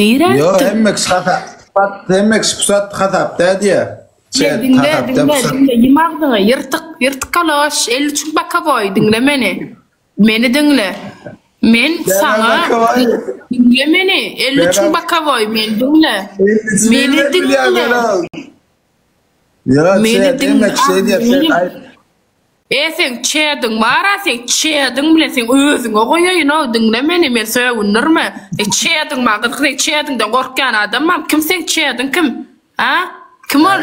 Nire Yo attım? hemmek pusat hatap da diye. Dinle. Yemağdığına yırtık kaloş. 53 baka boy. Dinle beni. Beni dinle. Men sana dinle beni. 53 baka boy. Men dinle. Beni dinle. Ya hemmek şey diye. Sen çeydin mara sen çeydin bile sen özün koyuyorsun dinle beni men söylünür mü? Çeydin mağdur sen çeydinden korkan adamım kim sen çeydin kim? Ha? Kim ol?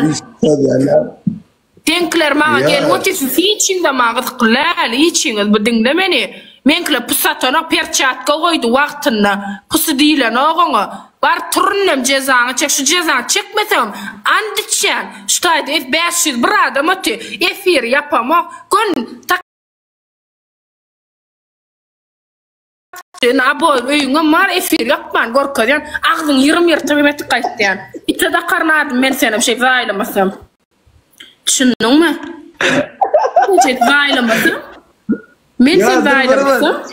Denkler bana gel otusun içinde mağdur kılal içinde bu dinle beni. Menkle pusatona perçat koydu vaktinde pusu değil oğluna. Var turunum cezanı çek şu cezanı çekmesem andıçan ştaydı F500 bir adam ötü efir yapamam gün tak aboy öyüngüm var efir yapman gorkadan ağzın 20 metre kayıtlayan ite de karnadım ben sana bir şey zaylamasam düşündün mü? Şey zaylamasam ben sen zaylamasam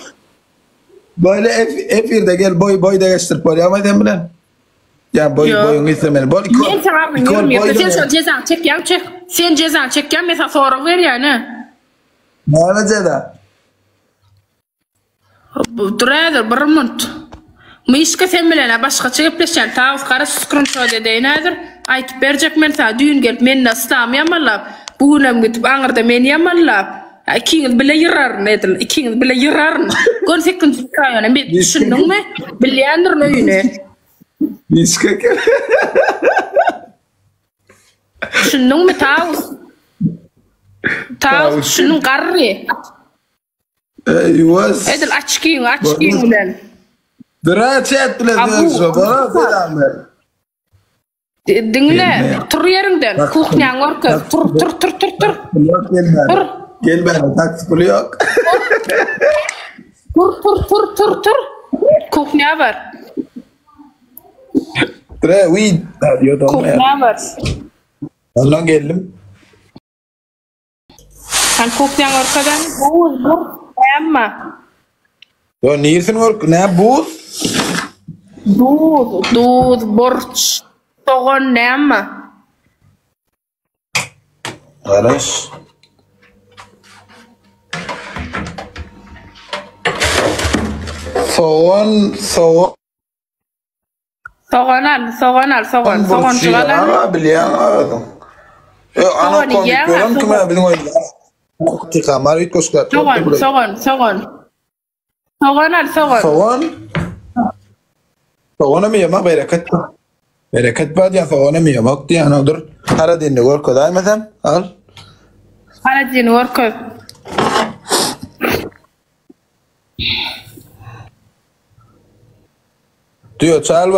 böyle F1'de gel boy da geçtir böyle ama sen bilen. Ya boyun istemeli. Ben sana bilmiyorum. Sen şu cezan çekeceğim çek. Sen cezan çekeceğim mesela sonra ver yani. Ne ceza? Duradır bir mont. Mişka sen bilen başka çekipleşen tavus karış screenshot edeynadır. Aytıp verecek men sana düğün gelip men naslam yamalap. Buğunam gitip anırda men yamalap. İkiniz bile yırarın edil. İkiniz bile yırarın. Gon sekun çıkayana bir düşündün mü? Bilyandır nöyüne. Biskak. Düşündün mü tavus? Tavus düşündün karrı. Yuvaz. Edil açkıyın ulan. Dura çet bile diyorsun. Bana bir dinle. Tur yerinden. Kuhnyan orka. Tur. Tur. Gel ben taksi pulu yok. Tur. Kuhnya var. Tre weed. Kuhnya var. Allah'ın geldim. Kan kuhnya orkadan buz. Emma. Yo niyirsin ork ne buz? Duz, borç. Toğun ne ama? Araş. Soğan. Soğan çıgalan. Biliyorum. Ana konuşuyorum ki ben bizim oyunda. Kamar it koşkat. Soğan mı yemek bereket. Bereket bad ya soğan mı yemek diye ana dur. Hara dinle gör koday mesela. Al. Hara dinle gör koy. Diyor çal.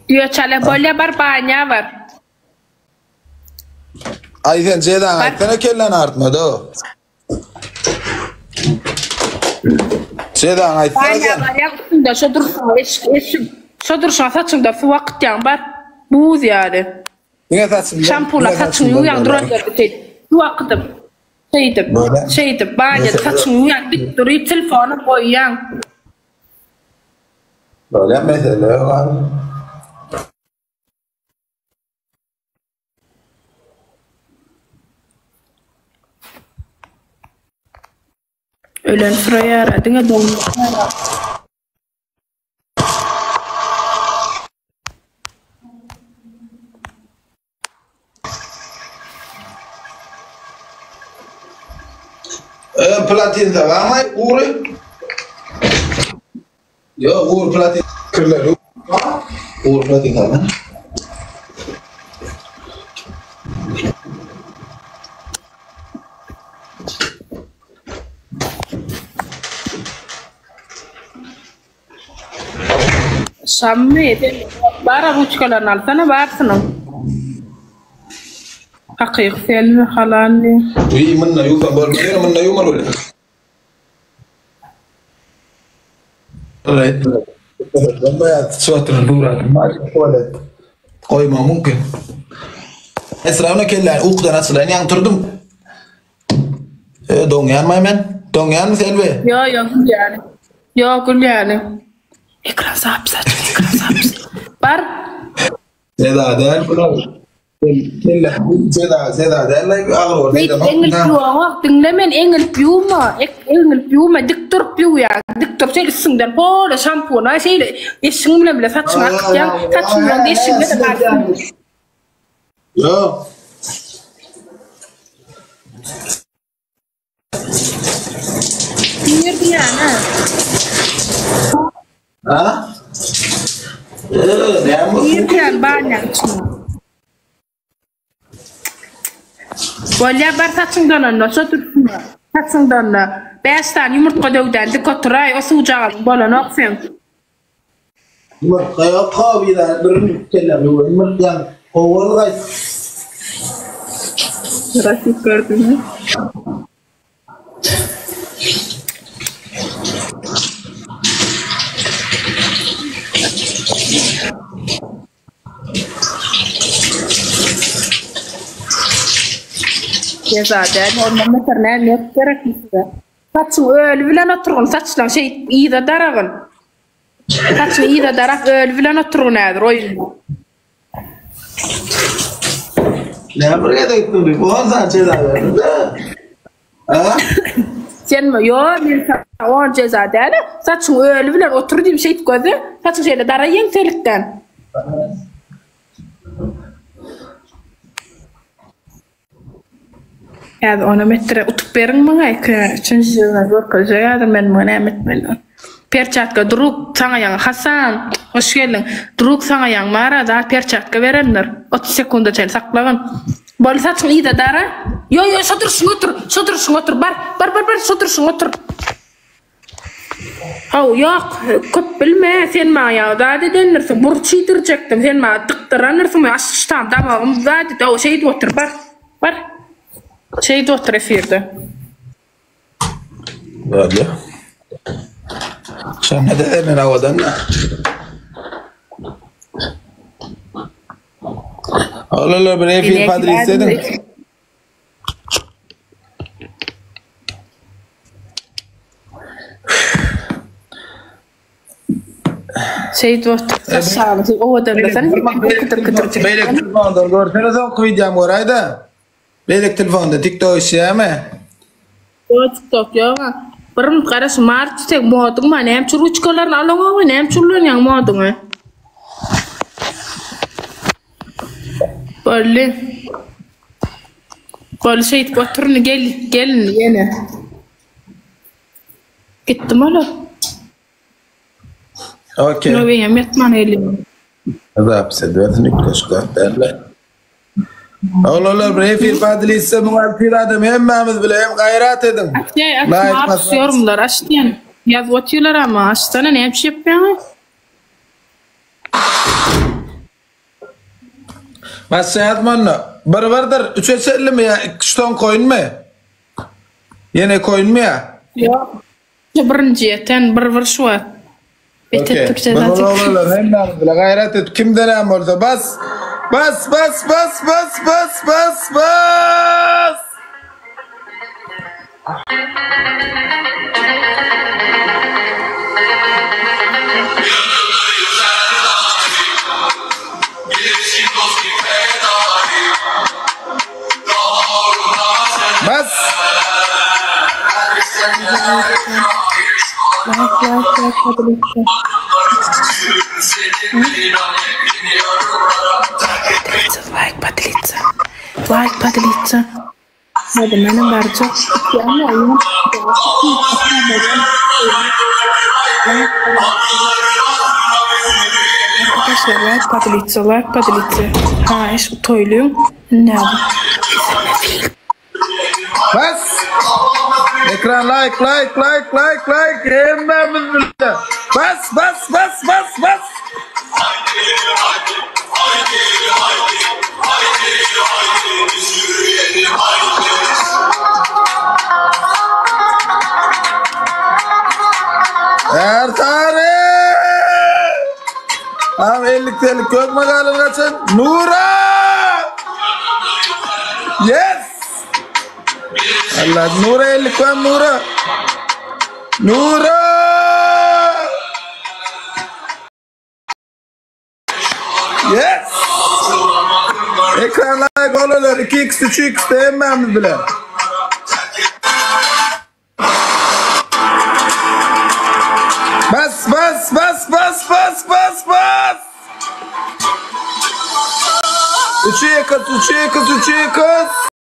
Diyor çal boleh berbanyak var. Ay sen ceydan aytana kellen artmadı o. Ceydan aytana sen. Banyak şodur saçında su vakit yan var. Buz yani. Ne saçın? Şampula saçın yuyan duran gördü. Su vakitim. Şeydi. Banyak saçın yuyan dik duruyor telefonu koyuyan. Böyle mesela var. Ölen sıraya aradığına dolmuşlar. Platin da var mı? Uğur. Yok Uğur platin. Kırlar yok. Uğur platin da var. Sampai bara buçkalarını alsana varsın. Hakik selmi halalli. İyi minna yufa barmaya minna yumar öyle. Evet. Ben bayağı suatın durat. Mari tuvalet. Koyma mümkün. Esra'na kellan uqdan aslan yang turdum. Dongyan mı hemen? Dongyan mı Selvi? Yok yani. Yok yani. Ekran sapsa, ekran sapsa. Bar. Seda değil bular. Kelle Seda değil la ağır Engel piu dinlemen engel piu ma diktor piu ya diktor şey singden pola shampoo na şey eşin bile saçma akyan saçma eşin de var. Yo. Niye diyana? Ha? Niye diyan banyak cuma. Bolya bar saçından anla soturma. Saçından da 5 tane yumurta dövden dikoturay o sucağın bolana okfen. Yumurta yok abi da bir kelle yumurta oğul gay. Rasip gördün mü? Zaten ondan mesela ne gerek mi size? Saçın öyle bilen oturun saçlan şey iyi de darağın. Saçın iyi de darak öyle bilen oturun eğer oyunda. Ne buraya da gittin bir bu hangi şeyler ha? Sen mi? Yo ben o ceza değil. Saçın öyle bilen otur diyeyim şey gözü. Saçın şeyle dara yengtelikten. Ya ona metre utup verin bana ki çünkü zor kaza ya da ben bana metmeli. Perçatka duruk sana yang Hasan hoş geldin. Duruk sana yang mara da perçatka verenler 30 sekunda çel saklagan. Bol saçın iyi de dara. Yo sotursun otur bar sotursun otur. Hav yok köp bilme sen ma ya da denirsin burçi duracaktım sen ma tıktıranırsın asistan tamam zaten o şey otur bar. Şey de otur efirde. Böyle. Sen ne dedin havadan ne? Allah bir efir padri istedin. Şey de otur. Sağ o adamda sen kıtır. Beylek telefonda görseniz o videom orayda. Beylek telefonda TikTok işleme. O TikTok ya. Barım kara smart tek modun ma nem çuruçkalar along o nem çulun yang modun. Böyle şey oturun gelin yine. Gittim hala. Okey. No benim yatman elim. هذا بسدوات نكش قهتلا Allah bir efir padri ise bu alfirada hem Mehmet bile hem gayret edin. Açtı yorumlar açtın. Yazıyorlar ama açtığına ne bir şey yapıyor? Masayat manna. Barbardır. 350 mi ya? 2 ton koyun mu? Yine koyun mu ya? Yok. Birinci barbar şu var. Okey. Barbarlar hem Mehmet bile gayret et. Kimden hem olsa bas. Bas. Bas. Like подлиться. Надо мене bardzo. Я маю. Arkadaşlar like подлиться. Ha, iş toyluyorum. Ne abi? Bas. Ekran like. Hemen burada. Bas. Ertare. Am 50 TL kök magalın kaçın. Nura. Yes. Allah Nura 50 koyam Nura. Yes! Ekranlar golalar 2x 3x değinmemiz bile. Bas bas bas bas bas bas bas. 3x 3x 3x